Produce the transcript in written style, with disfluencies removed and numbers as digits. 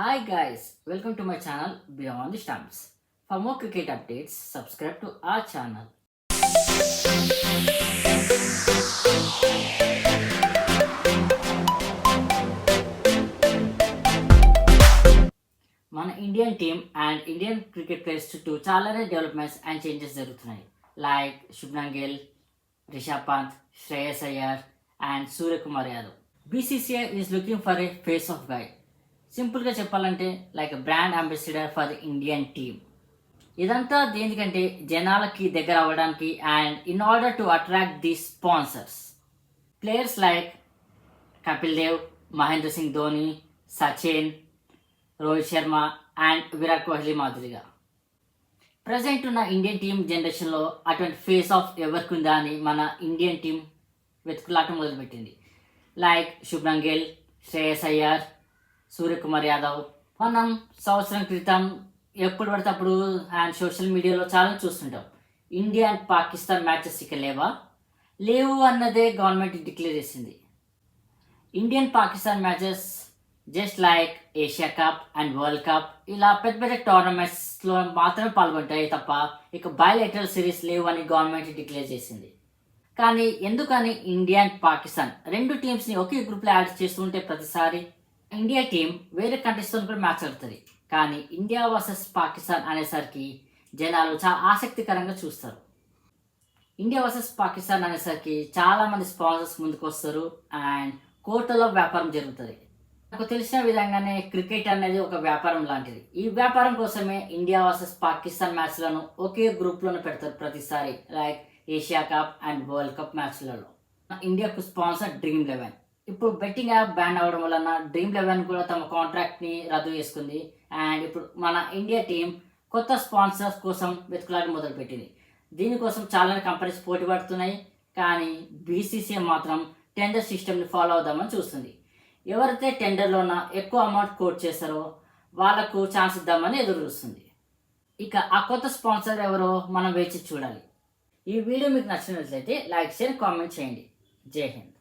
Hi guys, welcome to my channel Beyond the Stumps. For more cricket updates, subscribe to our channel. మన Indian team and Indian cricket players చుట్టూ చాలానే developments and changes జరుగుతున్నాయి. Like Shubman Gill, Rishabh Pant, Shreyas Iyer and Suryakumar Yadav. BCCI is looking for a face of guy. సింపుల్గా చెప్పాలంటే like brand ambassador for the Indian team. ఇదంతా దేనికంటే జనాలకి దగ్గర అవ్వడానికి and in order to attract the sponsors. Players like Kapil Dev, Mahendra Singh Dhoni, Sachin, Rohit Sharma and Virat Kohli మాదిరిగా ప్రజెంట్ ఉన్న ఇండియన్ టీం జనరేషన్లో అటువంటి ఫేస్ ఆఫ్ ఎవరికి ఉందా అని మన ఇండియన్ టీం వెతుకులాట మొదలుపెట్టింది. లైక్ శుభ్మన్ గిల్, శ్రేయస్ అయ్యర్, సూర్యకుమార్ యాదవ్. మనం సంవత్సరం క్రితం ఎప్పుడు పడితే అప్పుడు అండ్ సోషల్ మీడియాలో చాలా చూస్తుంటాం. ఇండియా అండ్ పాకిస్తాన్ మ్యాచెస్ ఇక లేవు అన్నదే గవర్నమెంట్ డిక్లేర్ చేసింది. Indian Pakistan matches just like Asia cup and world cup ఇలా పెద్ద పెద్ద టోర్నమెంట్స్లో మాత్రమే పాల్గొంటాయి తప్ప ఇక బయోలెటరల్ సిరీస్ లేవు అని గవర్నమెంట్ డిక్లేర్ చేసింది. కానీ ఎందుకని ఇండియా అండ్ పాకిస్తాన్ రెండు టీమ్స్ని ఒకే గ్రూప్లో యాడ్ చేస్తుంటే ప్రతిసారి ఇండియా టీం వేరే కంట్రీస్తో కూడా మ్యాచ్ ఆడుతుంది. కానీ ఇండియా వర్సెస్ పాకిస్తాన్ అనేసరికి జనాలు చాలా ఆసక్తికరంగా చూస్తారు. ఇండియా వర్సెస్ పాకిస్తాన్ అనేసరికి చాలామంది స్పాన్సర్స్ ముందుకు వస్తారు అండ్ కోట్లలో వ్యాపారం జరుగుతుంది. నాకు తెలిసిన విధంగానే క్రికెట్ అనేది ఒక వ్యాపారం లాంటిది. ఈ వ్యాపారం కోసమే ఇండియా వర్సెస్ పాకిస్తాన్ మ్యాచ్లను ఒకే గ్రూప్లోనే పెడతారు ప్రతిసారి, like Asia cup and world cup మ్యాచ్లలో. ఇండియాకు స్పాన్సర్ డ్రీమ్11. ఇప్పుడు బెట్టింగ్ యాప్ బ్యాన్ అవ్వడం వలన డ్రీమ్11 కూడా తమ కాంట్రాక్ట్ని రద్దు చేసుకుంది అండ్ ఇప్పుడు మన ఇండియా టీం కొత్త స్పాన్సర్స్ కోసం వెతుకులాట మొదలుపెట్టింది. దీనికోసం చాలా కంపెనీస్ పోటీ పడుతున్నాయి. కానీ బీసీసీఐ మాత్రం టెండర్ సిస్టమ్ని ఫాలో అవుదామని చూస్తుంది. ఎవరైతే టెండర్లోన ఎక్కువ అమౌంట్ కోట్ చేస్తారో వాళ్ళకు ఛాన్స్ ఇద్దామని ఎదురు చూస్తుంది. ఇక ఆ కొత్త స్పాన్సర్ ఎవరో మనం వేచి చూడాలి. ఈ వీడియో మీకు నచ్చినట్లయితే లైక్, షేర్, కామెంట్ చేయండి. జై హింద్.